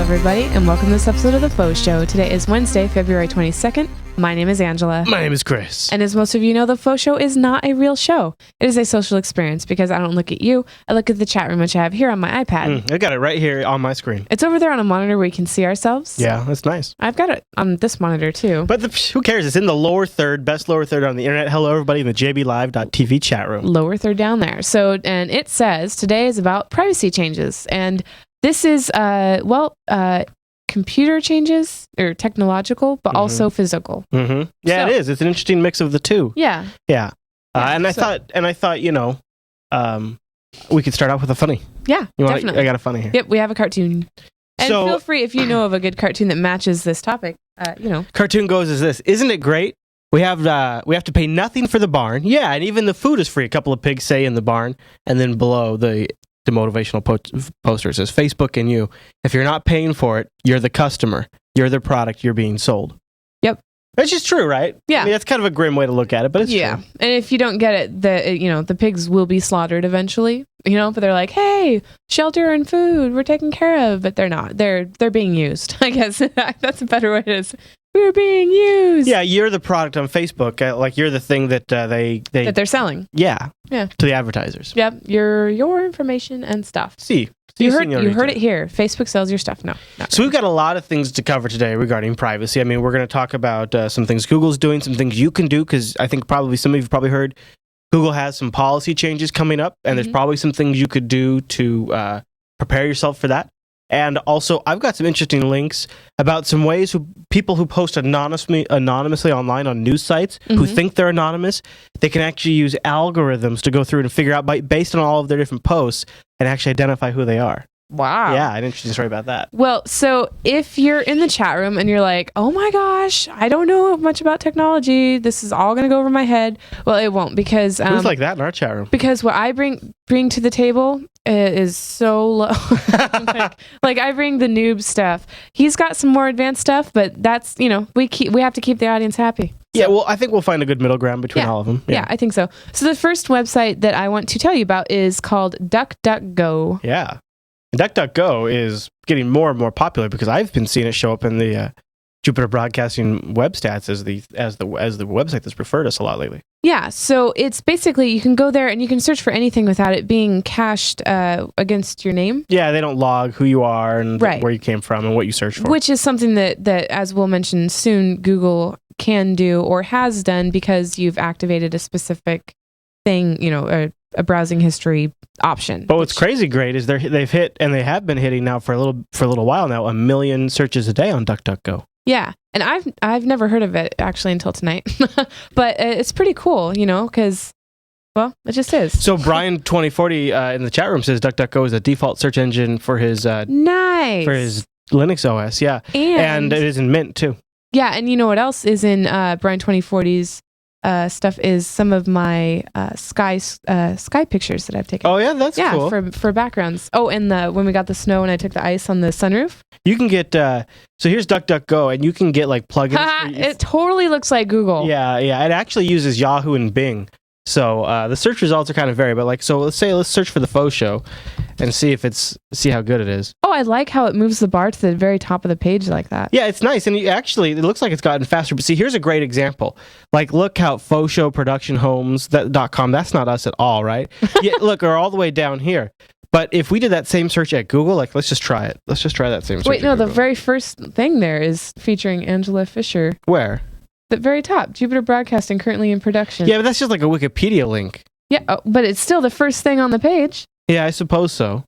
everybody, and welcome to this episode of the FauxShow. Today is Wednesday, February 22nd. My name is Angela. My name is Chris. And as most of you know, the FauxShow is not a real show. It is a social experience because I don't look at you. I look at the chat room, which I have here on my iPad. I got it right here on my screen. It's over there on a monitor where we can see ourselves. Yeah, that's nice. I've got it on this monitor too. But who cares? It's in the lower third, best lower third on the internet. Hello, everybody in the jblive.tv chat room. Lower third down there. So, and it says today is about privacy changes. And this is, computer changes or technological, but also physical. Mm-hmm. Yeah, so, it is. It's an interesting mix of the two. Yeah. Yeah. I thought, you know, we could start off with a funny. Yeah, definitely. I got a funny here. Yep, we have a cartoon. And feel free, if you know of a good cartoon that matches this topic, Cartoon goes as this. Isn't it great? We have to pay nothing for the barn. Yeah, and even the food is free. A couple of pigs say in the barn, and then below the motivational poster says, Facebook and you. If you're not paying for it, you're the customer. You're the product you're being sold. Yep. That's just true, right? Yeah. I mean, that's kind of a grim way to look at it, but it's true. And if you don't get it, the pigs will be slaughtered eventually, but they're like, hey, shelter and food, we're taken care of, but they're not. They're being used, I guess. That's a better way to say. We're being used. Yeah, you're the product on Facebook. Like you're the thing that that they're selling. Yeah. To the advertisers. Yep. Your information and stuff. You heard it here. Facebook sells your stuff. No. So we've got a lot of things to cover today regarding privacy. I mean, we're going to talk about some things Google's doing, some things you can do, because I think probably some of you've probably heard Google has some policy changes coming up, and there's probably some things you could do to prepare yourself for that. And also, I've got some interesting links about some ways people who post anonymously online on news sites who think they're anonymous, they can actually use algorithms to go through and figure out, based on all of their different posts, and actually identify who they are. Wow. Yeah, an interesting story about that. Well, so if you're in the chat room and you're like, oh my gosh, I don't know much about technology, this is all going to go over my head. Well, it won't, because... Who's like that in our chat room? Because what I bring to the table is so low. like I bring the noob stuff. He's got some more advanced stuff, but that's, we have to keep the audience happy. Yeah, well, I think we'll find a good middle ground between all of them. Yeah, I think so. So the first website that I want to tell you about is called DuckDuckGo. Yeah. DuckDuckGo is getting more and more popular because I've been seeing it show up in the Jupiter Broadcasting web stats as the website that's preferred us a lot lately. Yeah, so it's basically you can go there and you can search for anything without it being cached against your name. Yeah, they don't log who you are and where you came from and what you search for. Which is something that as we'll mention soon, Google can do or has done because you've activated a specific thing, a browsing history option. But what's crazy great is they've hit, and they have been hitting now for a little while now, 1 million searches a day on DuckDuckGo. Yeah, and I've never heard of it actually until tonight, but it's pretty cool, because it just is. So Brian 2040 in the chat room says DuckDuckGo is a default search engine for his nice for his Linux OS. Yeah, and it is in Mint too. Yeah, and you know what else is in Brian 2040's stuff is some of my sky pictures that I've taken. Oh yeah, that's cool. for backgrounds. Oh, and when we got the snow and I took the ice on the sunroof. You can get so here's DuckDuckGo, and you can get like plugins. It totally looks like Google. Yeah. It actually uses Yahoo and Bing. So the search results are kind of varied, but let's search for the FauxShow and see how good it is. Oh, I like how it moves the bar to the very top of the page like that. Yeah, it's nice, and it looks like it's gotten faster. But see, here's a great example. Like, look how FauxShowProductionHomes.com. That's not us at all, right? Yeah, look, we're all the way down here. But if we did that same search at Google, let's just try it. Let's just try that same search. Wait, no, the very first thing there is featuring Angela Fisher. Where? The very top, Jupiter Broadcasting, currently in production. Yeah, but that's just like a Wikipedia link. Yeah, but it's still the first thing on the page. Yeah, I suppose so.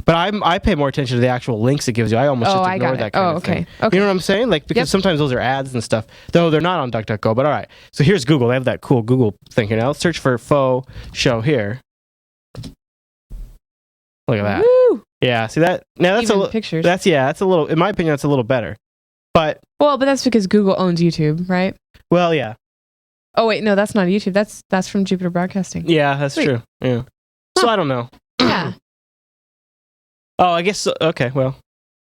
But I pay more attention to the actual links it gives you. I almost just ignore that kind of thing. Okay. You know what I'm saying? Because sometimes those are ads and stuff. Though they're not on DuckDuckGo, but all right. So here's Google. They have that cool Google thing here. Now let's search for FauxShow here. Look at that. Woo! Yeah, see that? Now that's even pictures. That's a little, in my opinion, that's a little better. But that's because Google owns YouTube, right? Well, yeah. Oh wait, no, that's not YouTube. That's from Jupiter Broadcasting. Yeah, that's true. Yeah. So I don't know. Yeah. Oh, I guess so. Okay, well.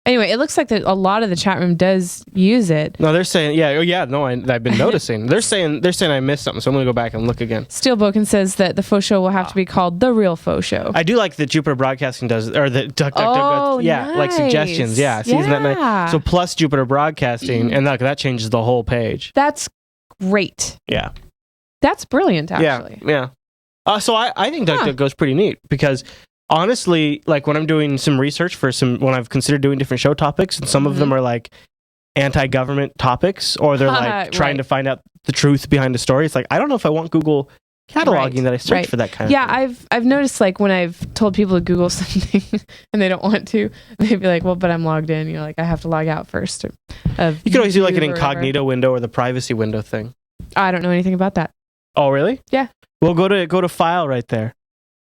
Anyway, it looks like that a lot of the chat room does use it. No, they're saying, I've been noticing. They're saying I missed something, so I'm going to go back and look again. Steelboken says that the faux show will have to be called The Real Faux Show. I do like that Jupiter Broadcasting does, or the DuckDuckGo, nice. like suggestions, Isn't that nice? So plus Jupiter Broadcasting, and that changes the whole page. That's great. Yeah. That's brilliant, actually. Yeah. So I think DuckDuckGo's pretty neat, because honestly, like when I'm doing some research for when I've considered doing different show topics, and some of them are like anti-government topics, or they're like trying to find out the truth behind the story. It's like, I don't know if I want Google cataloging that I search for that kind of thing. I've noticed, like, when I've told people to Google something and they don't want to, they'd be like, well, but I'm logged in. You're like, I have to log out first. You could always do like an incognito window or the privacy window thing. I don't know anything about that. Oh, really? Yeah. Well, go to File right there.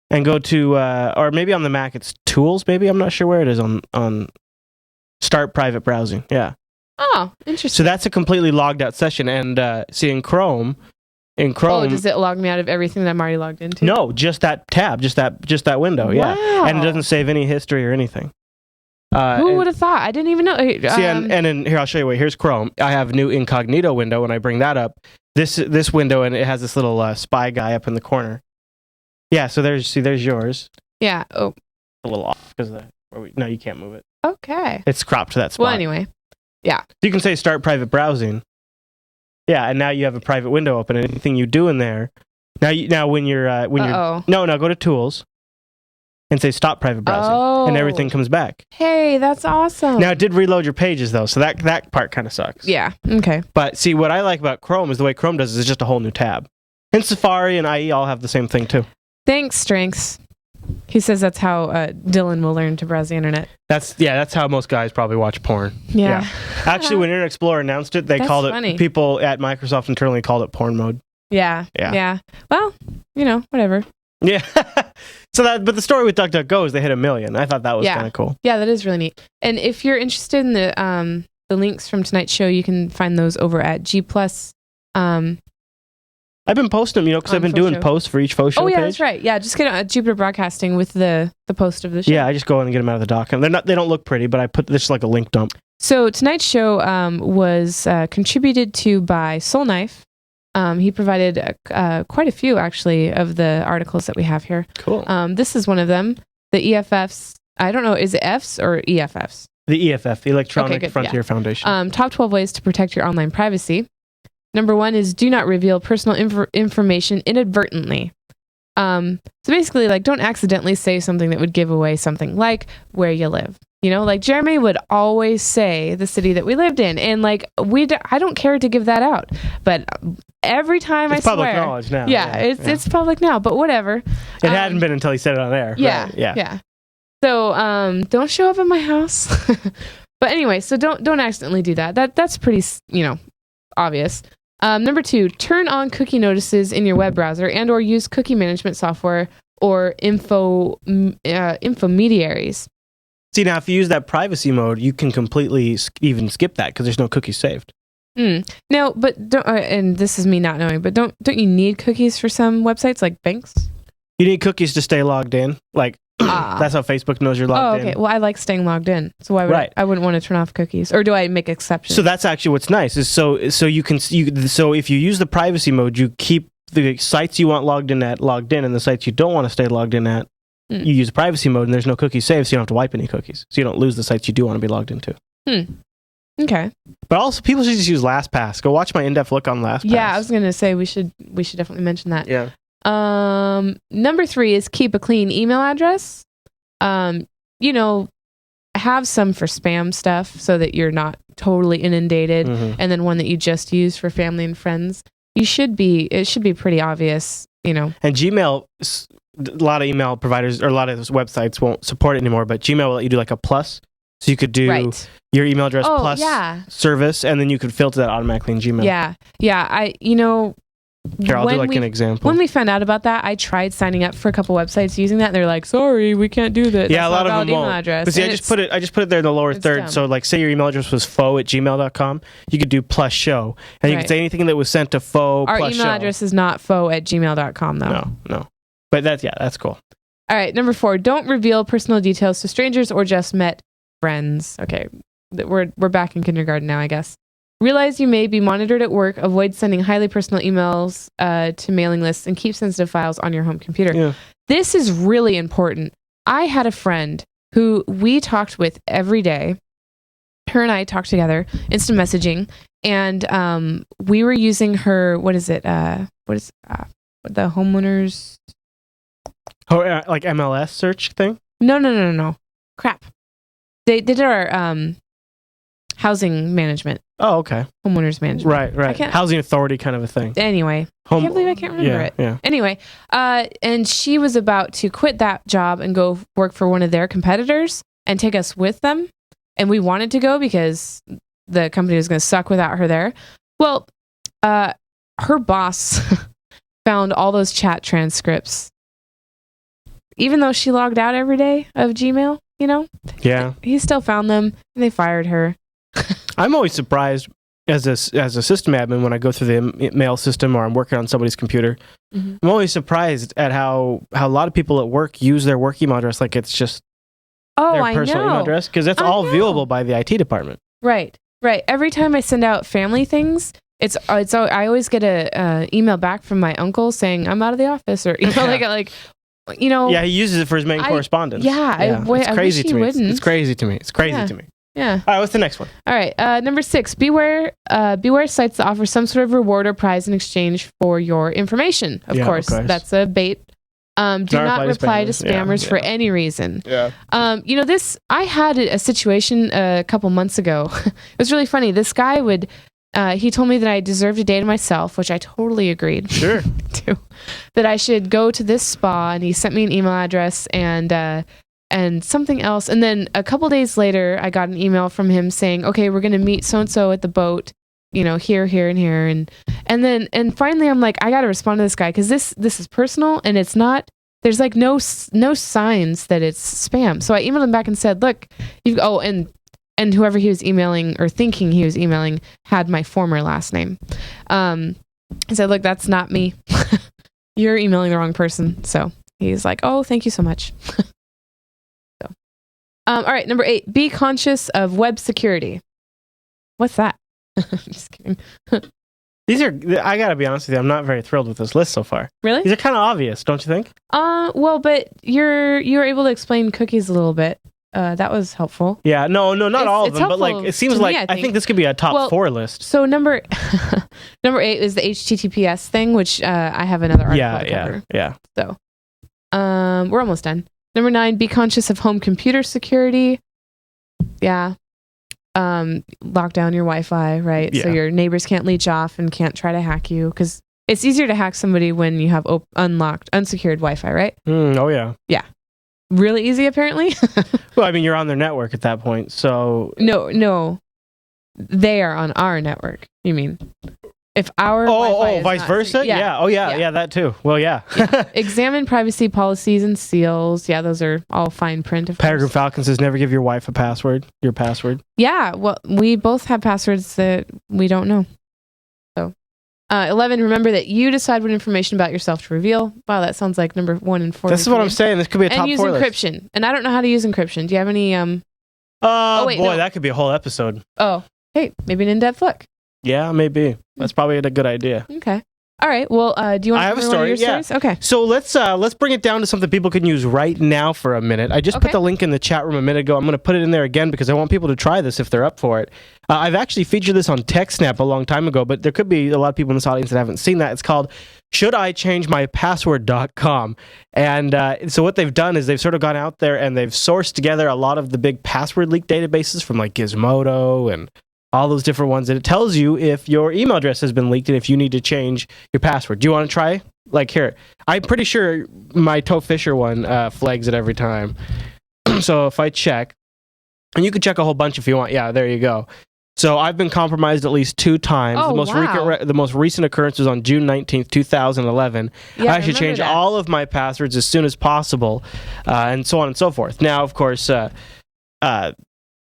And go to, or maybe on the Mac it's Tools, maybe. I'm not sure where it is on Start Private Browsing. Yeah. Oh, interesting. So that's a completely logged out session. And see, in Chrome... Oh, does it log me out of everything that I'm already logged into? No, just that tab, just that window, yeah. And it doesn't save any history or anything. Who would have thought? I didn't even know. See, and then here, I'll show you. Here's Chrome. I have new incognito window. When I bring that up, this window, and it has this little spy guy up in the corner. Yeah, so there's yours. Yeah. Oh. A little off because no, you can't move it. Okay. It's cropped to that spot. Well, anyway. Yeah. You can say start private browsing. Yeah, and now you have a private window open, and anything you do in there. Now when you're go to Tools and say stop private browsing, and everything comes back. Hey, that's awesome. Now it did reload your pages though, so that part kind of sucks. Yeah. Okay. But see, what I like about Chrome is the way Chrome does is just a whole new tab. And Safari and IE all have the same thing too. Thanks, Strengths. He says that's how Dylan will learn to browse the internet. That's how most guys probably watch porn. Yeah. Actually, when Internet Explorer announced it, they called it, people at Microsoft internally called it porn mode. Yeah. Well, whatever. Yeah. But the story with DuckDuckGo is they hit 1 million. I thought that was kind of cool. Yeah, that is really neat. And if you're interested in the links from tonight's show, you can find those over at G+. I've been posting them, because I've been doing posts for each FauxShow page. Oh, yeah, that's right. Yeah, just get Jupiter Broadcasting with the post of the show. Yeah, I just go in and get them out of the doc. And they don't look pretty, but I put this like a link dump. So tonight's show was contributed to by Soul Knife. He provided quite a few, actually, of the articles that we have here. Cool. This is one of them. The EFFs. I don't know, is it Fs or EFFs? The EFF, the Electronic Frontier Foundation. Top 12 ways to protect your online privacy. Number 1 is do not reveal personal information inadvertently. So basically, like, don't accidentally say something that would give away something, like where you live. Like Jeremy would always say the city that we lived in, and like I don't care to give that out, but every time it's public knowledge now. Yeah, it's public now, but whatever. It hadn't been until he said it on air. Yeah, right? Yeah. So don't show up at my house. But anyway, so don't accidentally do that. That's pretty obvious. Number 2, turn on cookie notices in your web browser and or use cookie management software or infomediaries. See, now if you use that privacy mode, you can completely even skip that because there's no cookies saved. No, but don't, and this is me not knowing, but don't you need cookies for some websites like banks? You need cookies to stay logged in. Like that's how Facebook knows you're logged in. Oh, okay. Well, I like staying logged in, so why would I wouldn't want to turn off cookies, or do I make exceptions? So that's actually what's nice is so if you use the privacy mode, you keep the sites you want logged in, and the sites you don't want to stay logged in at. You use privacy mode, and there's no cookies saved, so you don't have to wipe any cookies, so you don't lose the sites you do want to be logged into. Okay. But also, people should just use LastPass. Go watch my in-depth look on LastPass. Yeah, I was gonna say we should definitely mention that. Yeah. Number 3 is keep a clean email address. Have some for spam stuff so that you're not totally inundated, and then one that you just use for family and friends. It should be pretty obvious, And Gmail, a lot of email providers or a lot of those websites won't support it anymore, but Gmail will let you do like a plus. So you could do your email address plus service, and then you could filter that automatically in Gmail. Yeah. Here, I'll do like an example. When we found out about that, I tried signing up for a couple websites using that, and they're like, "Sorry, we can't do that." Yeah, a lot of them won't. Address. But see, I just put it there in the lower third. Dumb. So, like, say your email address was faux@gmail.com, you could do plus show, and you could say anything that was sent to faux. Our plus email address is not faux@gmail.com though. No. But that's cool. All right, number 4, don't reveal personal details to strangers or just met friends. Okay, we're back in kindergarten now, I guess. Realize you may be monitored at work. Avoid sending highly personal emails to mailing lists and keep sensitive files on your home computer. Yeah. This is really important. I had a friend who we talked with every day. Her and I talked together, instant messaging, and we were using her, the homeowners? Oh, like MLS search thing? No. Crap. They did our housing management. Oh, okay. Homeowners management. Right. Housing authority kind of a thing. Anyway, I can't believe I can't remember it. Yeah. Anyway, and she was about to quit that job and go work for one of their competitors and take us with them. And we wanted to go because the company was going to suck without her there. Well, her boss found all those chat transcripts. Even though she logged out every day of Gmail, Yeah. He still found them and they fired her. I'm always surprised as a system admin when I go through the mail system or I'm working on somebody's computer. Mm-hmm. I'm always surprised at how a lot of people at work use their work email address like it's just their personal email address, because that's all viewable by the IT department. Right. Every time I send out family things, I always get a email back from my uncle saying I'm out of the office, or Yeah, he uses it for his main correspondence. It's crazy to me. It's crazy to me. It's crazy to me. Yeah. All right, what's the next one? All right. Number 6, beware sites that offer some sort of reward or prize in exchange for your information. Of course, that's a bait. Do not reply to spammers for any reason. Yeah. I had a situation a couple months ago. It was really funny. This guy he told me that I deserved a day to myself, which I totally agreed. Sure. to. That I should go to this spa, and he sent me an email address and something else. And then a couple days later, I got an email from him saying, okay, we're going to meet so-and-so at the boat, here, and here. And finally I'm like, I got to respond to this guy, because this is personal, and it's not, there's like no signs that it's spam. So I emailed him back and said, look, and whoever he was emailing or thinking he was emailing had my former last name. I said, look, that's not me. You're emailing the wrong person. So he's like, oh, thank you so much. All right, number 8, be conscious of web security. What's that? Just kidding. I gotta be honest with you, I'm not very thrilled with this list so far. Really? These are kind of obvious, don't you think? Well, but you were able to explain cookies a little bit. That was helpful. Yeah, no, not all of them, but like it seems like I think this could be a top 4 list. So number 8 is the HTTPS thing, which I have another article to cover. Yeah. So, we're almost done. Number 9, be conscious of home computer security. Yeah. Lock down your Wi-Fi, right? Yeah. So your neighbors can't leech off and can't try to hack you, because it's easier to hack somebody when you have unsecured Wi-Fi, right? Oh, yeah. Yeah. Really easy, apparently. Well, I mean, you're on their network at that point, so... No. They are on our network, you mean? If our Wi-Fi is vice versa? Yeah. Oh, yeah, that too. Well, yeah. Examine privacy policies and seals. Yeah, those are all fine print. Peregrine Falcon says never give your wife your password. Yeah, well, we both have passwords that we don't know. So, 11, remember that you decide what information about yourself to reveal. Wow, that sounds like number 1 and 4. This is what I'm saying. This could be a top 4 list. And use encryption. And I don't know how to use encryption. Do you have any... that could be a whole episode. Oh, hey, maybe an in-depth look. Yeah, maybe. That's probably a good idea. Okay. All right. Well, do you want to have a story? One of your stories? Okay. So let's bring it down to something people can use right now for a minute. I just put the link in the chat room a minute ago. I'm going to put it in there again because I want people to try this if they're up for it. I've actually featured this on TechSnap a long time ago, but there could be a lot of people in this audience that haven't seen that. It's called shouldichangemypassword.com. And so what they've done is they've sort of gone out there and they've sourced together a lot of the big password leak databases from like Gizmodo and all those different ones, and it tells you if your email address has been leaked and if you need to change your password. Do you want to try? Like here, I'm pretty sure my Toe Fisher one flags it every time. So if I check, and you can check a whole bunch if you want. Yeah, there you go. So I've been compromised at least 2 times. Oh, the most recent occurrence was on June 19th, 2011. Yeah, I should change all of my passwords as soon as possible, and so on and so forth. Now, of course,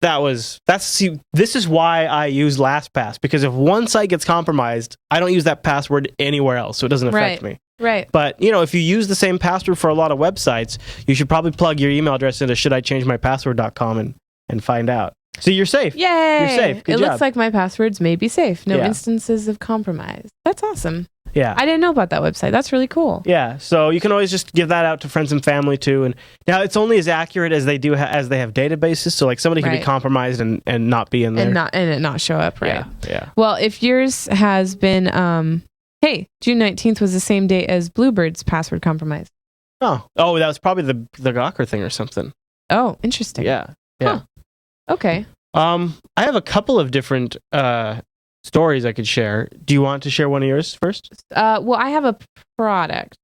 this is why I use LastPass, because if one site gets compromised, I don't use that password anywhere else, so it doesn't affect me. Right. But, if you use the same password for a lot of websites, you should probably plug your email address into shouldichangemypassword.com and and find out. So you're safe. Yay! You're safe. Good It job. looks like my passwords may be safe. No Yeah. instances of compromise. That's awesome. Yeah. I didn't know about that website. That's really cool. Yeah, so you can always just give that out to friends and family too. And now it's only as accurate as they do as they have databases. So like somebody can be Right. compromised and not be in there. And it not show up, right? Yeah. Well, if yours has been, hey, June 19th was the same day as Bluebird's password compromise. Oh, that was probably the Gawker thing or something. Oh, interesting. Yeah. Huh. Okay. I have a couple of different stories I could share. Do you want to share one of yours first? Well, I have a product.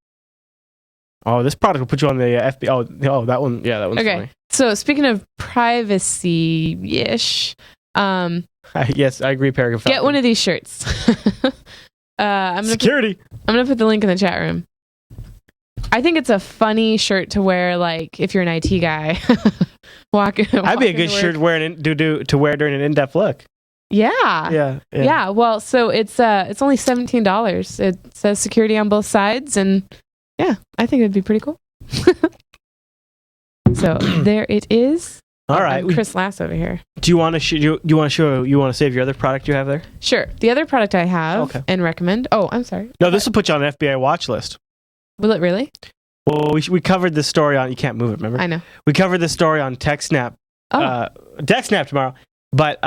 Oh, this product will put you on the FBI. Oh, that one. Yeah, that one's Okay. funny. So speaking of privacy-ish, Yes, I agree, Paragon. get one of these shirts. Security. I'm gonna put the link in the chat room. I think it's a funny shirt to wear, like if you're an IT guy. That'd be a good shirt to wear during an in-depth look. Yeah. Yeah. Well, so it's only $17. It says security on both sides, and yeah, I think it'd be pretty cool. So there it is. All right, I'm Chris Lass over here. Do you want to you want to save your other product you have there? Sure. The other product I have and recommend. Oh, I'm sorry. No, this will put you on an FBI watch list. Will it really? Well, we covered this story on. You can't move it. Remember? I know. We covered this story on TechSnap. TechSnap tomorrow, but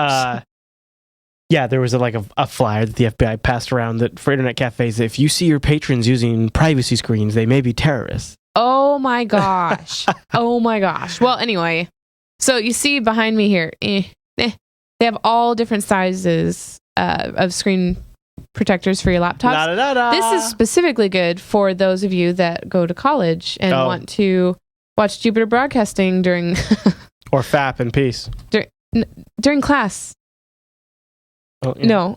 yeah, there was a flyer that the FBI passed around that for internet cafes. That if you see your patrons using privacy screens, they may be terrorists. Oh my gosh. Oh my gosh. Well, anyway, so you see behind me here, they have all different sizes of screen protectors for your laptops. Da, da, da, da. This is specifically good for those of you that go to college and want to watch Jupiter Broadcasting during or FAP in peace during class. Oh, yeah. No.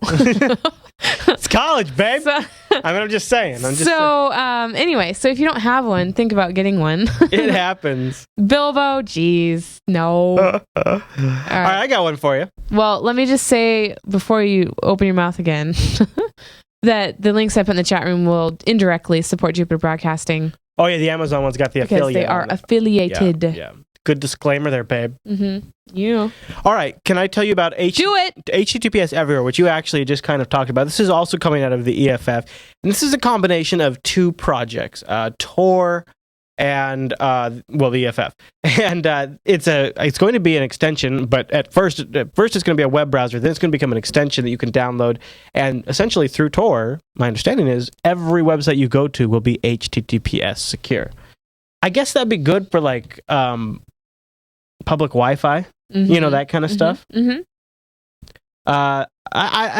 It's college, babe. I'm just saying. Anyway, so if you don't have one, think about getting one. It happens. Bilbo, geez, no. All right, I got one for you. Well, let me just say before you open your mouth again that the links I put in the chat room will indirectly support Jupiter Broadcasting. Oh yeah, the Amazon one's got the affiliate. Because they are affiliated. Yeah. Good disclaimer there, babe. Mm-hmm. You. All right, can I tell you about HTTPS Everywhere, which you actually just kind of talked about? This is also coming out of the EFF, and this is a combination of two projects, Tor and the EFF, and it's going to be an extension, but at first it's going to be a web browser, then it's going to become an extension that you can download, and essentially through Tor, my understanding is every website you go to will be HTTPS secure. I guess that'd be good for public Wi-Fi, that kind of stuff. Mm-hmm. I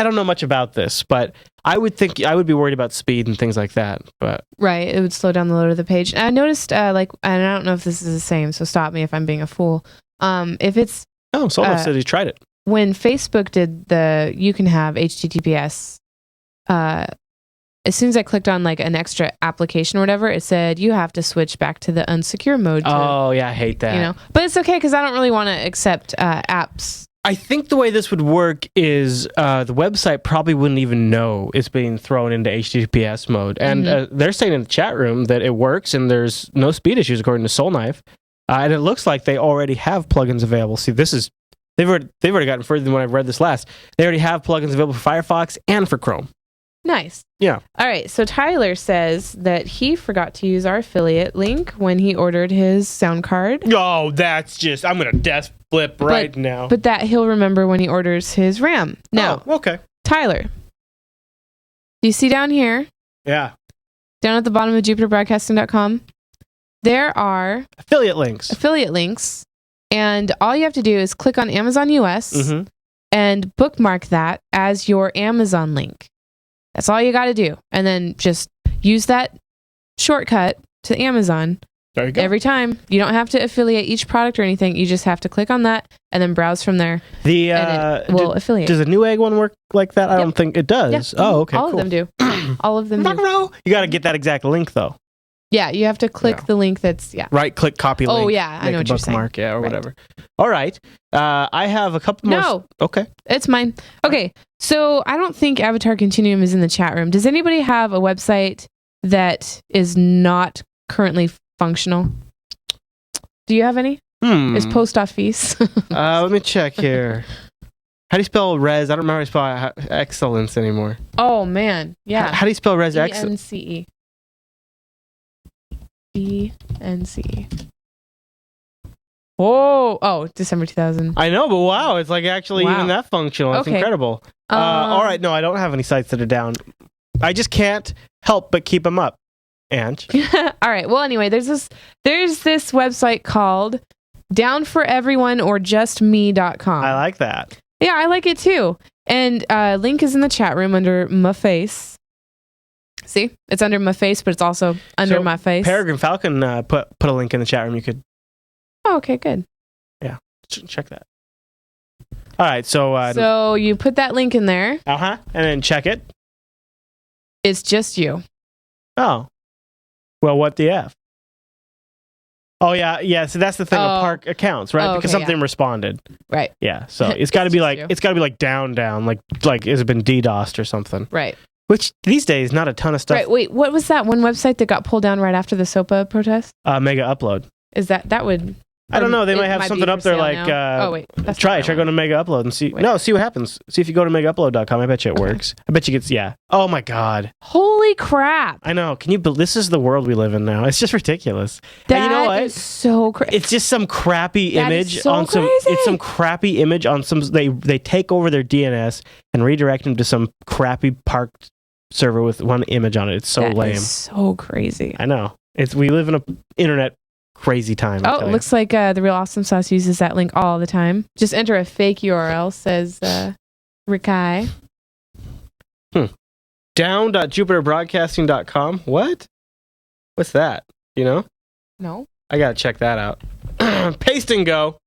don't know much about this, but I would think I would be worried about speed and things like that. But right, it would slow down the load of the page. And I noticed, and I don't know if this is the same, so stop me if I'm being a fool. If it's Solomon said he tried it when Facebook did you can have HTTPS. As soon as I clicked on an extra application or whatever, it said you have to switch back to the unsecure mode. Oh yeah, I hate that. But it's okay because I don't really want to accept apps. I think the way this would work is the website probably wouldn't even know it's being thrown into HTTPS mode, and they're saying in the chat room that it works and there's no speed issues according to Soul Knife, and it looks like they already have plugins available. See, they've already gotten further than when I read this last. They already have plugins available for Firefox and for Chrome. Nice. Yeah. All right. So Tyler says that he forgot to use our affiliate link when he ordered his sound card. Oh, that's just, I'm going to death flip right now. But that he'll remember when he orders his RAM. Now, okay. Tyler, do you see down here? Yeah. Down at the bottom of JupiterBroadcasting.com, there are affiliate links. And all you have to do is click on Amazon US and bookmark that as your Amazon link. That's all you got to do. And then just use that shortcut to Amazon. There you go. Every time. You don't have to affiliate each product or anything. You just have to click on that and then browse from there. And it will affiliate. Does the Newegg one work like that? I don't think it does. Yeah. Oh, okay. All of them do. All of them do. You got to get that exact link, though. Yeah, you have to click the link that's, right, click copy link. Oh, yeah, I know what you're saying. Yeah, or whatever. All right. I have a couple more. No. Okay. It's mine. Okay, so I don't think Avatar Continuum is in the chat room. Does anybody have a website that is not currently functional? Do you have any? Is post office. Let me check here. How do you spell res? I don't remember how to spell excellence anymore. Oh, man. Yeah. How do you spell res excellence? ENCE. ENCE. Oh, December 2000. I know, but wow, it's like actually even that functional. It's incredible. All right, no, I don't have any sites that are down. I just can't help but keep them up. And all right. Well, anyway, there's this website called downforeveryone.orjustme.com. I like that. Yeah, I like it too. And link is in the chat room under my face. See, it's under my face, but it's also under my face. Peregrine Falcon put a link in the chat room. You could. Oh, okay, good. Yeah, check that. All right, so you put that link in there. And then check it. It's just you. Oh, well, what the f? Oh yeah. So that's the thing of Park accounts, right? Because something responded. Right. Yeah. So it's got to be like down, like it's been DDoSed or something. Right. Which these days, not a ton of stuff. Right. Wait, what was that one website that got pulled down right after the SOPA protest? Mega Upload. Is that would? I don't know. They might have something up there like. Try go to Mega Upload and see. Wait. No, see what happens. See if you go to megaupload.com. I bet you it works. I bet you gets. Yeah. Oh my God. Holy crap. I know. Can you? This is the world we live in now. It's just ridiculous. That and you know what? Is so crazy. It's just some crappy image on some. It's some crappy image on some. They take over their DNS and redirect them to some crappy parked server with one image on it. It's so lame. Is so crazy. I know. We live in a internet crazy time. Oh, it looks like the Real Awesome Sauce uses that link all the time. Just enter a fake URL, says Rikai. Down.jupiterbroadcasting.com. What? What's that? You know? No. I gotta check that out. Paste and go.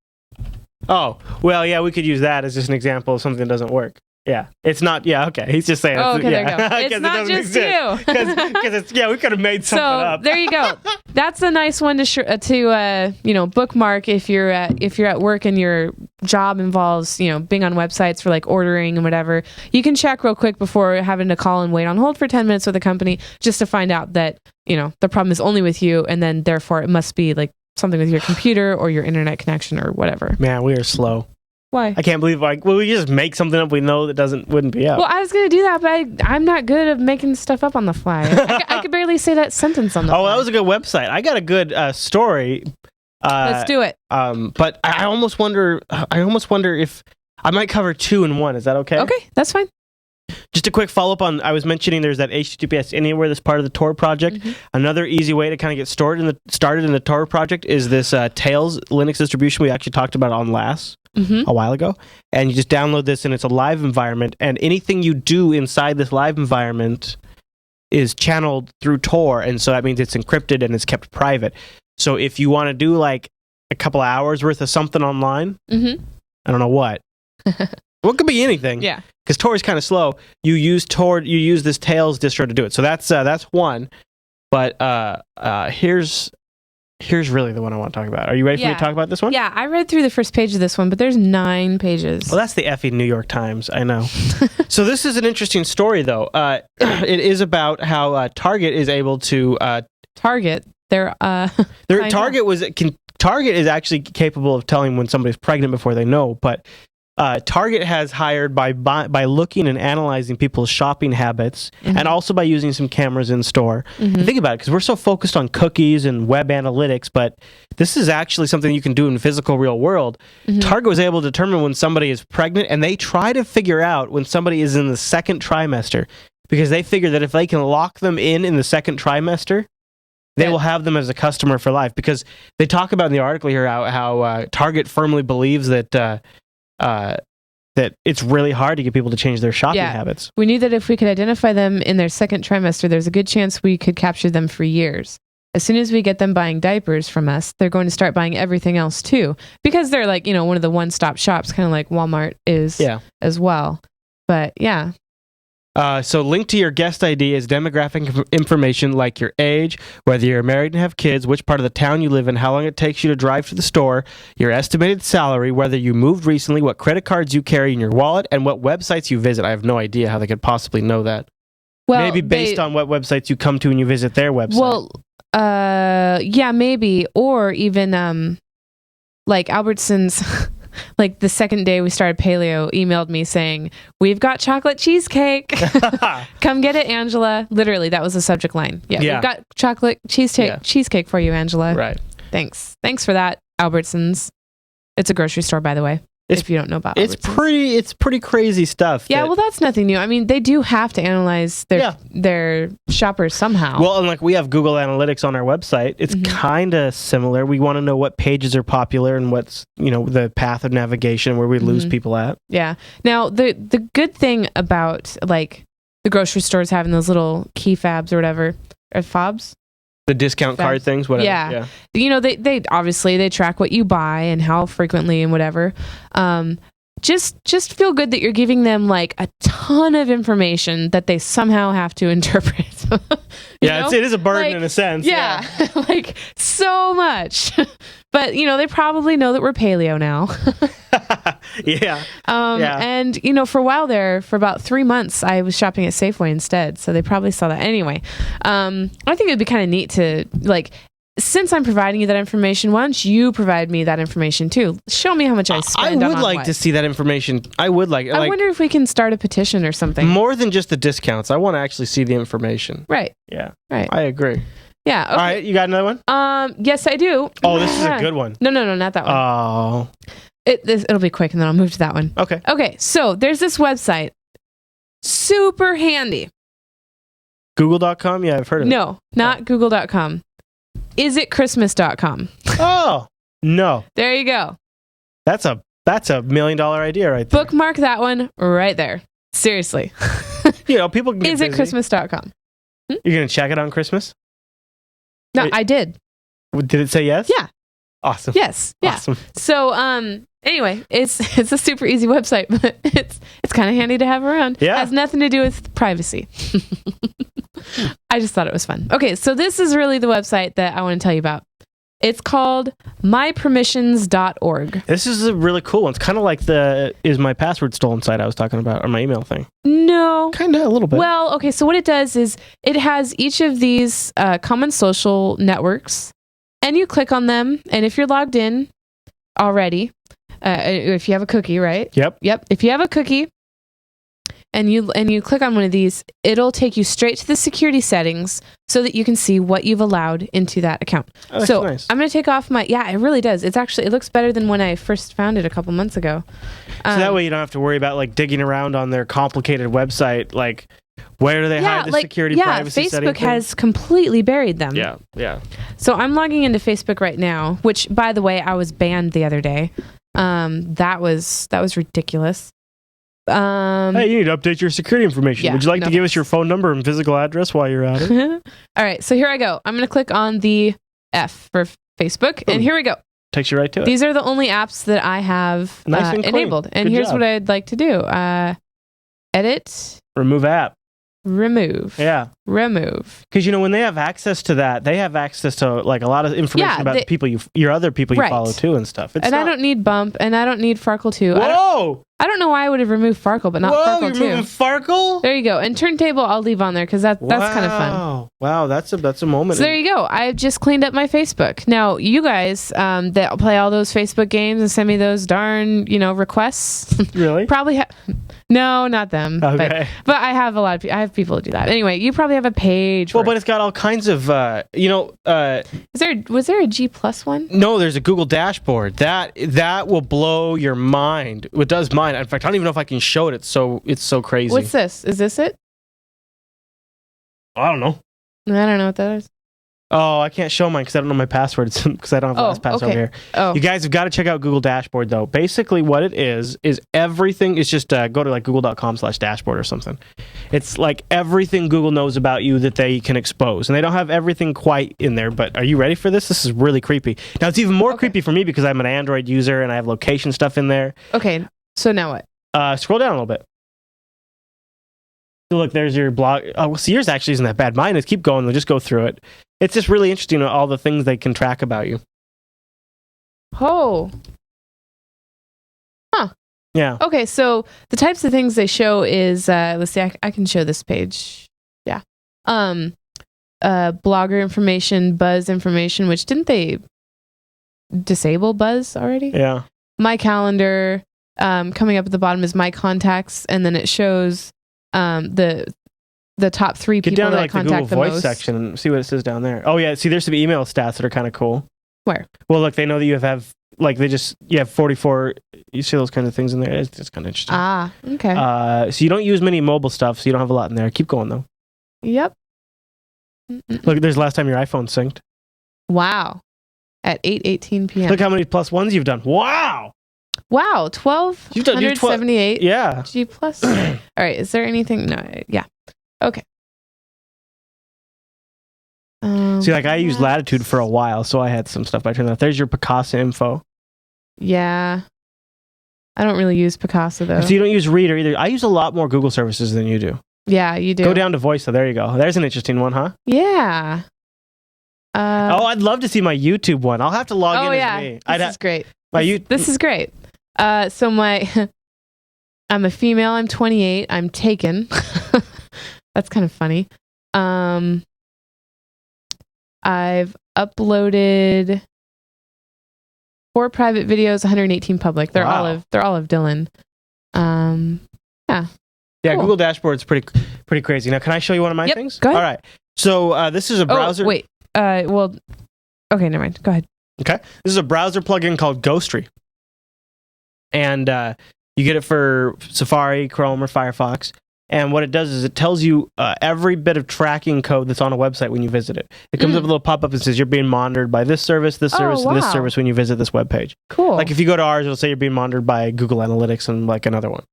Oh, well, yeah, we could use that as just an example of something that doesn't work. Yeah, it's not. Yeah, okay. He's just saying. Oh, okay, there you go. It's not just you. Because it's we could have made something up. So there you go. That's a nice one to bookmark if you're at work and your job involves being on websites for like ordering and whatever. You can check real quick before having to call and wait on hold for 10 minutes with a company just to find out that the problem is only with you, and then therefore it must be like something with your computer or your internet connection or whatever. Man, we are slow. Why? I can't believe we just make something up we know that wouldn't be up. Well, I was going to do that, but I'm not good at making stuff up on the fly. I could barely say that sentence on the fly. Oh, that was a good website. I got a good story. Let's do it. But I almost wonder if I might cover 2 in 1. Is that okay? Okay, that's fine. Just a quick follow-up on, I was mentioning there's that HTTPS Anywhere that's part of the Tor project. Mm-hmm. Another easy way to kind of get started in the Tor project is this Tails Linux distribution. We actually talked about it on LAS a while ago. And you just download this, and it's a live environment. And anything you do inside this live environment is channeled through Tor. And so that means it's encrypted and it's kept private. So if you want to do like a couple of hours worth of something online, I don't know what. Well, it could be anything. Yeah. Because Tor is kind of slow. You use this Tails distro to do it. So that's one. But here's really the one I want to talk about. Are you ready for me to talk about this one? Yeah, I read through the first page of this one, but there's 9 pages. Well, that's the effing New York Times. I know. So this is an interesting story, though. It is about how Target is able to Target. Target is actually capable of telling when somebody's pregnant before they know, but Target has hired by looking and analyzing people's shopping habits, and also by using some cameras in store. Think about it, because we're so focused on cookies and web analytics, but this is actually something you can do in the physical real world. Target was able to determine when somebody is pregnant, and they try to figure out when somebody is in the second trimester, because they figure that if they can lock them in the second trimester, they will have them as a customer for life. Because they talk about in the article here how Target firmly believes that it's really hard to get people to change their shopping habits. We knew that if we could identify them in their second trimester, there's a good chance we could capture them for years. As soon as we get them buying diapers from us, they're going to start buying everything else too, because they're like, one of the one-stop shops, kind of like Walmart is as well. But yeah. So linked to your guest ID is demographic information like your age, whether you're married and have kids, which part of the town you live in, how long it takes you to drive to the store, your estimated salary, whether you moved recently, what credit cards you carry in your wallet, and what websites you visit. I have no idea how they could possibly know that. Well, maybe based on what websites you come to when you visit their website. Well, yeah, maybe. Or even like Albertsons, like the second day we started Paleo, emailed me saying, "We've got chocolate cheesecake. Come get it, Angela." Literally, that was the subject line. Yeah. We've got chocolate cheesecake for you, Angela. Right. Thanks for that, Albertsons. It's a grocery store, by the way. If you don't know about Albertsons. It's pretty crazy stuff. Yeah, well, that's nothing new. I mean, they do have to analyze their shoppers somehow. Well, and like we have Google Analytics on our website. It's kind of similar. We want to know what pages are popular and what's, the path of navigation where we lose people at. Yeah. Now, the good thing about like the grocery stores having those little key fabs or whatever, or fobs? The discount card things, whatever. Yeah. They obviously they track what you buy and how frequently and whatever. Just feel good that you're giving them like a ton of information that they somehow have to interpret. It is a burden in a sense. Yeah. Like so much. But they probably know that we're paleo now. Yeah. And for a while there, for about 3 months, I was shopping at Safeway instead. So they probably saw that anyway. I think it'd be kind of neat to like, since I'm providing you that information, why don't you provide me that information too? Show me how much I spend. I would like to see that information. I would like. I wonder if we can start a petition or something. More than just the discounts. I want to actually see the information. Right. Yeah. Right. I agree. Yeah. Okay. All right. You got another one? Yes, I do. Oh, this is a good one. No, not that one. Oh. It'll be quick, and then I'll move to that one. Okay. Okay. So there's this website, super handy. Google.com? Yeah, I've heard of it. No, not Google.com. IsItChristmas.com. Oh, no. There you go. That's a $1 million idea right there. Bookmark that one right there. Seriously. People can get busy. IsItChristmas.com. You're going to check it on Christmas? No, I did. Did it say yes? Yeah. Awesome. Yes. Yeah. Awesome. So, anyway, it's a super easy website, but it's kind of handy to have around. Yeah. It has nothing to do with privacy. I just thought it was fun. Okay, so this is really the website that I want to tell you about. It's called mypermissions.org. This is a really cool one. It's kind of like the "is my password stolen" site I was talking about, or my email thing. No. Kind of a little bit. Well, okay, so what it does is it has each of these common social networks, and you click on them, and if you're logged in already, if you have a cookie, right? Yep. If you have a cookie, and you click on one of these, it'll take you straight to the security settings so that you can see what you've allowed into that account. Oh, that's so nice. I'm going to take off it really does. It looks better than when I first found it a couple months ago. So that way you don't have to worry about like digging around on their complicated website. Like, where do they hide the security privacy settings? Facebook has completely buried them. Yeah. So I'm logging into Facebook right now, which, by the way, I was banned the other day. That was ridiculous. Hey, you need to update your security information. Would you like to give us your phone number and physical address while you're at it? All right, so here I go. I'm going to click on the F for Facebook, and here we go. Takes you right to it. These are the only apps that I have enabled. And here's what I'd like to do. Edit. Remove app. Remove. Yeah. Remove. Because when they have access to that, they have access to like a lot of information about the people your other people you follow too and stuff. I don't need Bump, and I don't need Farkle 2. Whoa! I don't know why I would have removed Farkle, but not Farkle 2. You're moving Farkle? There you go. And Turntable, I'll leave on there because that's kind of fun. Wow, that's a moment. So there you go. I've just cleaned up my Facebook. Now, you guys that play all those Facebook games and send me those darn, requests. Really? Probably no, not them. Okay. But I have I have people who do that. Anyway, you probably have a page. Well, but it's got all kinds of, was there a G+ one? No, there's a Google dashboard. That will blow your mind. It does mine. In fact, I don't even know if I can show it. It's so crazy. What's this? Is this it? I don't know. I don't know what that is. Oh, I can't show mine because I don't know my passwords because I don't have LastPass over here. Oh. You guys have got to check out Google Dashboard though. Basically, what it is everything. It's just go to like google.com/dashboard or something. It's like everything Google knows about you that they can expose, and they don't have everything quite in there. But are you ready for this? This is really creepy. Now it's even more creepy for me because I'm an Android user and I have location stuff in there. Okay, so now what? Scroll down a little bit. So look, there's your blog. Oh, well, see, yours actually isn't that bad. Mine is keep going. We'll just go through it. It's just really interesting all the things they can track about you. Oh. Huh. Yeah. Okay, so the types of things they show is, let's see, I can show this page. Yeah. Blogger information, buzz information, which didn't they disable Buzz already. Yeah. My calendar, coming up at the bottom is my contacts, and then it shows the top 3 people Get down to that like the contact Google the Voice most. section and see what it says down there. Oh yeah, see, there's some email stats that are kind of cool. Where? Well, look, they know that you have like you have 44. You see those kinds of things in there. It's kind of interesting. Ah, okay. So you don't use many mobile stuff, so you don't have a lot in there. Keep going though. Yep. Look, there's last time your iPhone synced. Wow. At 8:18 p.m. Look how many +1s you've done. Wow. Wow, 1,278 Yeah. G plus. All right, is there anything? No, yeah. Okay. See, like I used Latitude for a while, so I had some stuff I turned off. There's your Picasa info. Yeah. I don't really use Picasa though. So you don't use Reader either. I use a lot more Google services than you do. Yeah, you do. Go down to Voice, so there you go. There's an interesting one, huh? Yeah. I'd love to see my YouTube one. I'll have to log in as me. This is great. My this is great. So I'm a female. I'm 28. I'm taken. That's kind of funny. I've uploaded 4 private videos, 118 public. They're all of Dylan. Yeah. Yeah, cool. Google Dashboard's pretty crazy. Now, can I show you one of my things? Go ahead. All right. So this is a browser. Oh, wait. Well, okay, never mind. Go ahead. Okay. This is a browser plugin called Ghostry. And you get it for Safari, Chrome, or Firefox. And what it does is it tells you every bit of tracking code that's on a website when you visit it. It comes up with a little pop-up and says you're being monitored by this service, and this service when you visit this webpage. Cool. Like if you go to ours, it'll say you're being monitored by Google Analytics and like another one.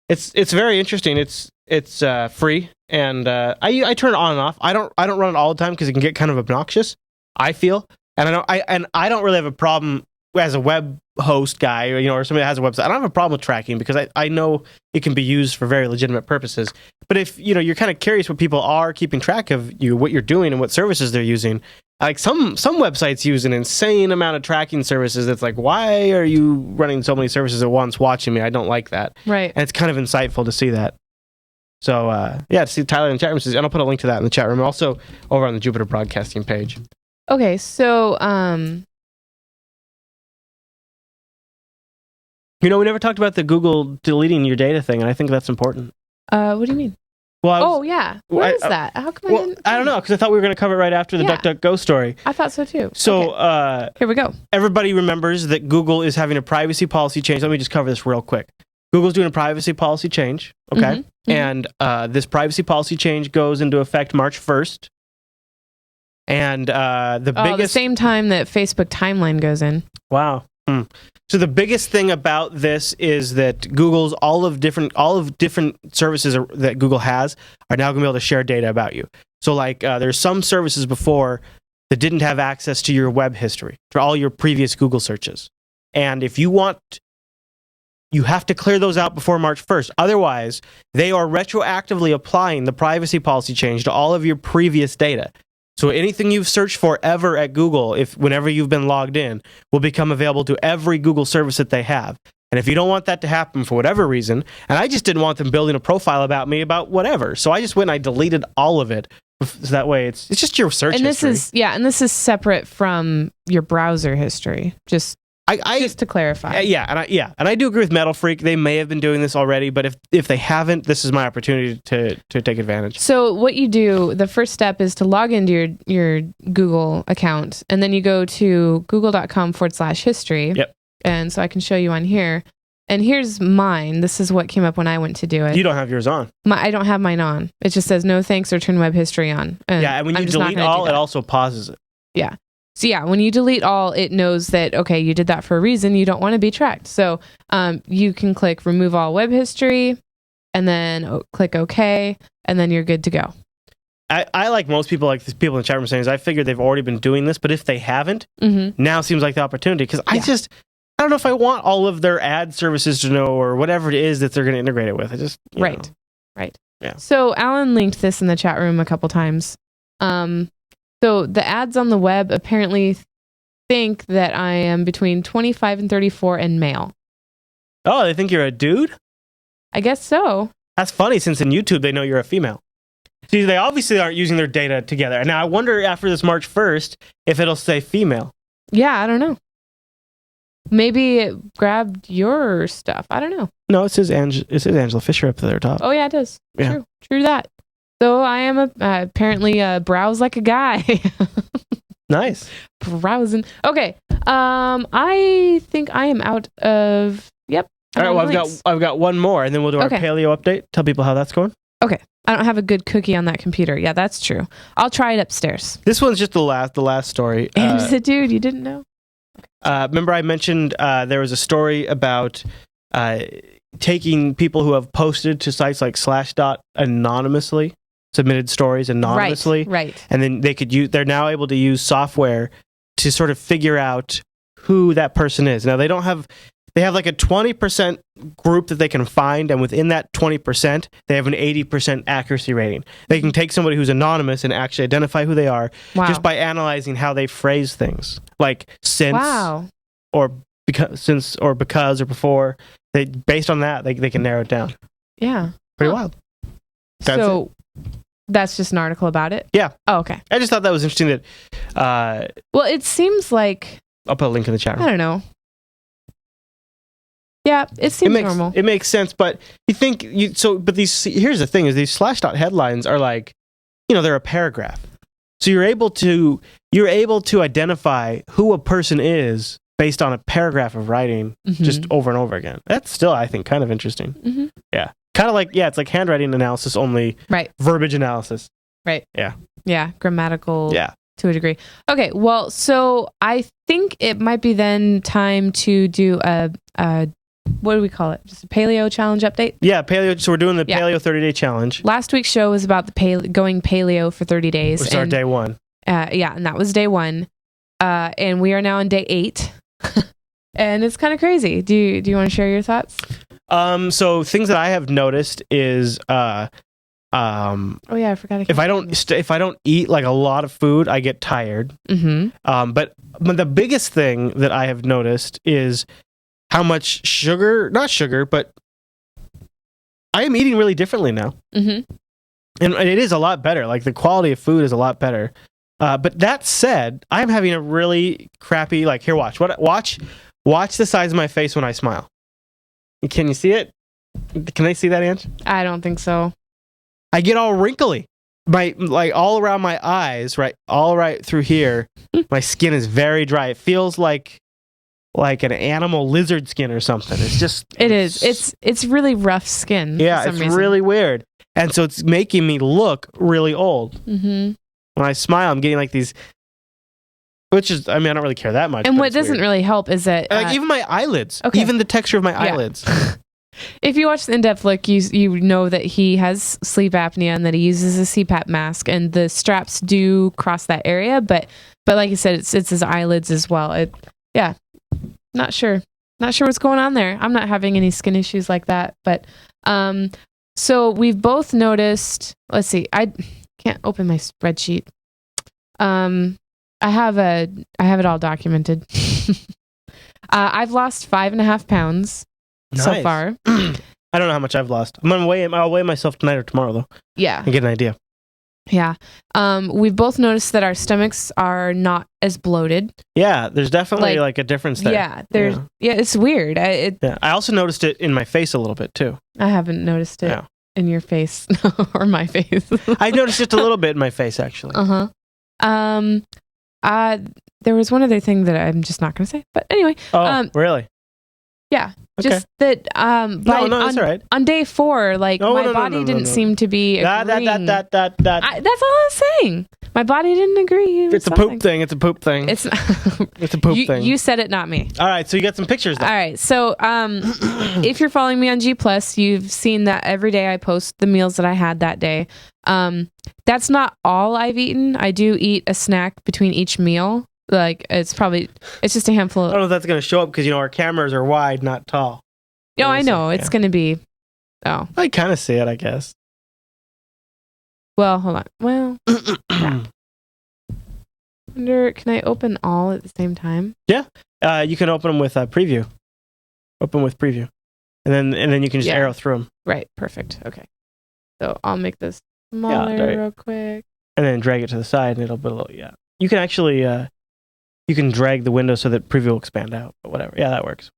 It's very interesting. It's free, and I turn it on and off. I don't run it all the time because it can get kind of obnoxious, I feel. And I don't really have a problem as a web host guy, or somebody that has a website. I don't have a problem with tracking because I know it can be used for very legitimate purposes. But if you're kind of curious what people are keeping track of what you're doing and what services they're using, like some websites use an insane amount of tracking services. That's like, why are you running so many services at once watching me? I don't like that. Right. And it's kind of insightful to see that. So to see Tyler in the chat room says, and I'll put a link to that in the chat room. Also over on the Jupiter Broadcasting page. Okay, so we never talked about the Google deleting your data thing, and I think that's important. what do you mean? Well, yeah. What is that? How come I didn't? I don't know, because I thought we were going to cover it right after the DuckDuckGo story. I thought so too. So okay. Here we go. Everybody remembers that Google is having a privacy policy change. Let me just cover this real quick. Google's doing a privacy policy change, okay? And this privacy policy change goes into effect March 1st. And the same time that Facebook timeline goes in. Wow. So the biggest thing about this is that Google's all of different services that Google has are now going to be able to share data about you. So like there's some services before that didn't have access to your web history for all your previous Google searches. And if you want, you have to clear those out before March 1st. Otherwise, they are retroactively applying the privacy policy change to all of your previous data. So anything you've searched for ever at Google, whenever you've been logged in, will become available to every Google service that they have. And if you don't want that to happen for whatever reason, and I just didn't want them building a profile about me about whatever, so I just went and I deleted all of it. So that way, it's just your search history. This is separate from your browser history. Just to clarify. And I do agree with Metal Freak. They may have been doing this already, but if they haven't, this is my opportunity to take advantage. So what you do, the first step is to log into your Google account, and then you go to google.com/history. Yep. And so I can show you on here. And here's mine. This is what came up when I went to do it. You don't have yours on. I don't have mine on. It just says no thanks or turn web history on. And when you delete all, it also pauses it. Yeah. So yeah, when you delete all, it knows that, okay, you did that for a reason. You don't want to be tracked. So you can click remove all web history and then click OK, and then you're good to go. I like most people, like the people in the chat room saying, I figured they've already been doing this, but if they haven't, now seems like the opportunity. Because I don't know if I want all of their ad services to know or whatever it is that they're going to integrate it with. I just, Right. Yeah. So Alan linked this in the chat room a couple times. So the ads on the web apparently think that I am between 25 and 34 and male. Oh, they think you're a dude? I guess so. That's funny, since in YouTube they know you're a female. See, they obviously aren't using their data together. Now, I wonder after this March 1st if it'll say female. Yeah, I don't know. Maybe it grabbed your stuff. I don't know. No, it says Angela Fisher up there top. Oh yeah, it does. Yeah. True that. So I am apparently browse like a guy. Nice. Browsing. Okay. I think I am out of. Yep. All right. Well, I've got one more, and then we'll do our paleo update. Tell people how that's going. Okay. I don't have a good cookie on that computer. Yeah, that's true. I'll try it upstairs. This one's just the last story. And dude, you didn't know? Remember I mentioned there was a story about taking people who have posted to sites like Slashdot anonymously, submitted stories anonymously, right? And then they're now able to use software to sort of figure out who that person is. Now they have like a 20% group that they can find, and within that 20%, they have an 80% accuracy rating. They can take somebody who's anonymous and actually identify who they are just by analyzing how they phrase things, like since or because or before. Based on that, they can narrow it down. Yeah, pretty wild. That's just an article about it. Yeah. Oh, okay. I just thought that was interesting. That well, it seems like I'll put a link in the chat room. I don't know. Yeah, it seems normal. It makes sense, but you think but here's the thing: is these Slashdot headlines are like, they're a paragraph, so you're able to identify who a person is based on a paragraph of writing just over and over again. That's still, I think, kind of interesting. Mm-hmm. Yeah, kind of like it's like handwriting analysis, only verbiage analysis. Right. Yeah. Yeah, grammatical. Yeah. To a degree. Okay, well, so I think it might be then time to do a what do we call it? Just a paleo challenge update? Yeah, paleo. So we're doing the paleo 30-day challenge. Last week's show was about the going paleo for 30 days. Which is our day 1. Yeah, and that was day 1. And we are now on day 8. And it's kind of crazy. Do you want to share your thoughts? So things that I have noticed is oh yeah, I forgot. If I don't eat like a lot of food, I get tired. Mm-hmm. But the biggest thing that I have noticed is how much not sugar, but I am eating really differently now. Mm-hmm. And it is a lot better. Like the quality of food is a lot better. But that said, I'm having a really crappy, here, watch the size of my face when I smile. Can you see it? Can they see that, Ange? I don't think so. I get all wrinkly. All around my eyes, all right through here, my skin is very dry. It feels like an animal lizard skin or something. It's just it's really rough skin. Yeah, it's really weird, and so it's making me look really old. Mm-hmm. When I smile, I'm getting like these, which is, I don't really care that much. And what doesn't really help is that even my eyelids, even the texture of my eyelids. If you watch the in-depth look, you know that he has sleep apnea and that he uses a CPAP mask, and the straps do cross that area, but like you said, it's his eyelids as well. Not sure what's going on there. I'm not having any skin issues like that, but so we've both noticed. Let's see, I can't open my spreadsheet. I have it all documented. I've lost 5.5 pounds so far. I don't know how much I've lost. I'll weigh myself tonight or tomorrow though. Yeah, and get an idea. Yeah. We've both noticed that our stomachs are not as bloated. Yeah, there's definitely a difference there. Yeah, it's weird. I also noticed it in my face a little bit too. I haven't noticed it in your face or my face. I noticed it a little bit in my face actually. There was one other thing that I'm just not going to say, but anyway. Oh, really? Yeah. Okay. Just that that's all right. On day 4, my body didn't seem to be agreeing. That's all I'm saying. My body didn't agree. It's a poop thing. It's a poop thing. It's a poop thing. You said it, not me. All right, so you got some pictures then. All right, so if you're following me on G+, you've seen that every day I post the meals that I had that day. That's not all I've eaten. I do eat a snack between each meal. It's just a handful. I don't know if that's going to show up because our cameras are wide, not tall. No, I know it's going to be. Oh, I kind of see it, I guess. Well, hold on. Well, can I open all at the same time? Yeah, you can open them with preview. Open with preview, and then you can just arrow through them. Right. Perfect. Okay. So I'll make this smaller real quick, and then drag it to the side, and it'll be a little. Yeah, you can actually. You can drag the window so that preview will expand out. But whatever. Yeah, that works.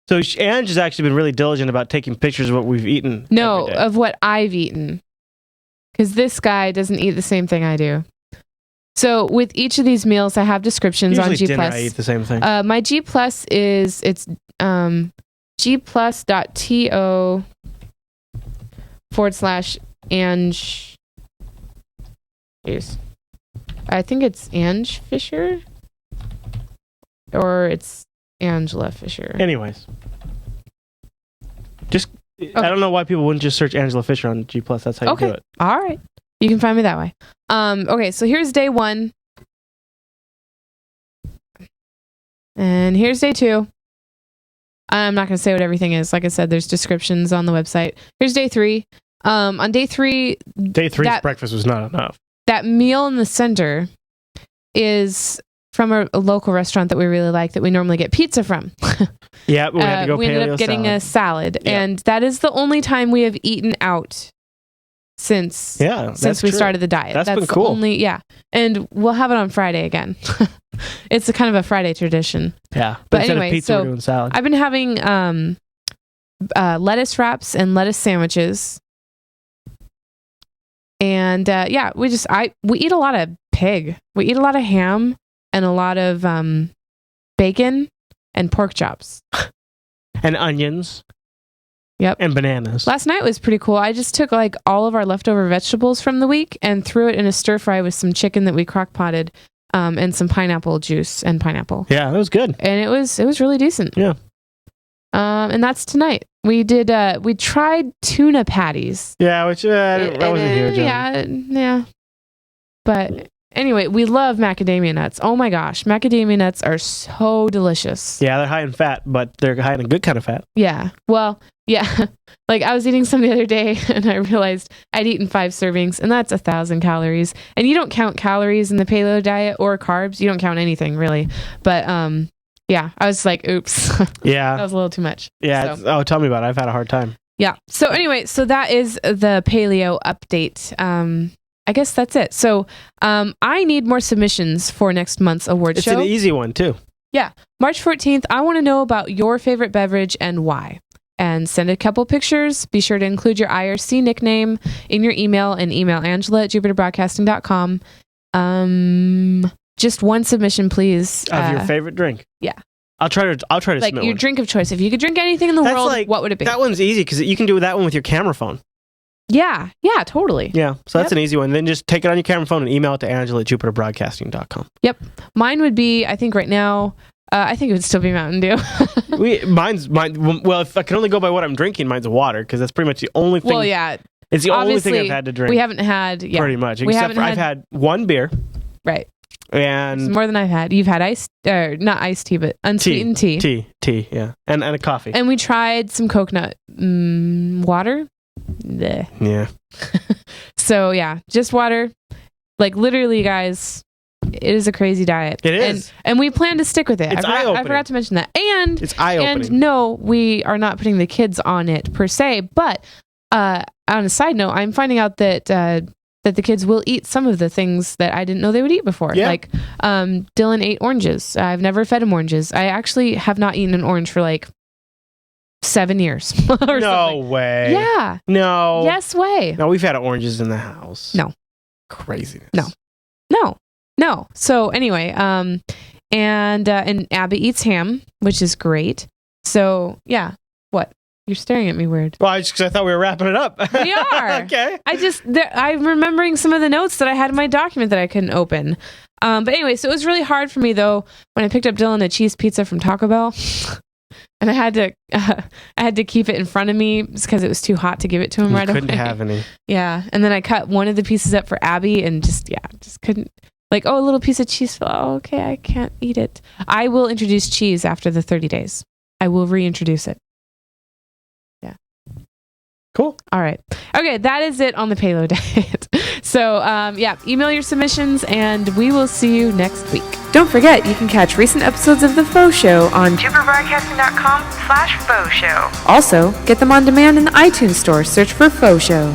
So Ange has actually been really diligent about taking pictures of what we've eaten. No, of what I've eaten. Because this guy doesn't eat the same thing I do. So with each of these meals, I have descriptions on G+. Dinner, I eat the same thing. My G+ is g+.to/Ange. Jeez. I think it's Ange Fisher. Or it's Angela Fisher. Anyways. Just, okay. I don't know why people wouldn't just search Angela Fisher on G+. That's how you do it. All right. You can find me that way. Okay, so here's day 1. And here's day 2. I'm not going to say what everything is. Like I said, there's descriptions on the website. Here's day 3. On day 3... Day 3's breakfast was not enough. That meal in the center is from a local restaurant that we really like that we normally get pizza from. Yeah, we had to go we ended up getting a salad. Yeah. And that is the only time we have eaten out since we started the diet. That's been cool. And we'll have it on Friday again. It's a kind of a Friday tradition. Yeah. But instead anyway, of pizza, we're doing salad. I've been having lettuce wraps and lettuce sandwiches. And we eat a lot of pig. We eat a lot of ham and a lot of bacon and pork chops. And onions. Yep. And bananas. Last night was pretty cool. I just took like all of our leftover vegetables from the week and threw it in a stir fry with some chicken that we crock potted, and some pineapple juice and pineapple. Yeah, that was good. And it was really decent. Yeah. And that's tonight. We tried tuna patties. Yeah, which I wasn't huge on. Yeah. But anyway, we love macadamia nuts. Oh my gosh, macadamia nuts are so delicious. Yeah, they're high in fat, but they're high in a good kind of fat. Yeah. Well, yeah. Like I was eating some the other day and I realized I'd eaten 5 servings and that's 1,000 calories. And you don't count calories in the paleo diet or carbs. You don't count anything really. But yeah, I was like, oops. Yeah. That was a little too much. Yeah. So. Tell me about it. I've had a hard time. Yeah. So anyway, so that is the paleo update. I guess that's it. So I need more submissions for next month's award show. It's an easy one too. Yeah. March 14th, I want to know about your favorite beverage and why. And send a couple pictures. Be sure to include your IRC nickname in your email and email Angela@jupiterbroadcasting.com. Just one submission, please. Of your favorite drink. Yeah. I'll try to like submit your one. drink of choice. If you could drink anything in the world, what would it be? That one's easy because you can do that one with your camera phone. Yeah, totally. Yeah, so that's an easy one. Then just take it on your camera phone and email it to Angela@jupiterbroadcasting.com. Yep. Mine would be, I think right now, I think it would still be Mountain Dew. Well, if I can only go by what I'm drinking, mine's water because that's pretty much the only thing. Well, yeah. It's the only thing I've had to drink. We haven't had, pretty much. I've had one beer. Right. And it's more than I've had. You've had not iced tea, but unsweetened tea. Tea, yeah. And a coffee. And we tried some coconut water. Blech. Yeah. So, yeah, just water. Like, literally, guys, it is a crazy diet. It is. And we plan to stick with it. It's eye-opening. I forgot to mention that. And it's eye-opening. And no, we are not putting the kids on it, per se. But on a side note, I'm finding out that the kids will eat some of the things that I didn't know they would eat before. Yeah. Like, Dylan ate oranges. I've never fed him oranges. I actually have not eaten an orange for like 7 years. No something. way. Yeah. No. Yes way. No, we've had oranges in the house. No. Craziness. No. So anyway, and Abby eats ham, which is great. So yeah. What? You're staring at me weird. Well, because I thought we were wrapping it up. We are. Okay. I'm remembering some of the notes that I had in my document that I couldn't open. But anyway, so it was really hard for me though when I picked up Dylan a cheese pizza from Taco Bell, and I had to keep it in front of me because it was too hot to give it to him right away. Couldn't have any. Yeah, and then I cut one of the pieces up for Abby, and just couldn't. Like, a little piece of cheese. Oh, okay, I can't eat it. I will introduce cheese after the 30 days. I will reintroduce it. Cool. All right. Okay, that is it on the paleo diet. So, email your submissions, and we will see you next week. Don't forget, you can catch recent episodes of The Faux Show on jupiterbroadcasting.com/FauxShow. Also, get them on demand in the iTunes store. Search for Faux Show.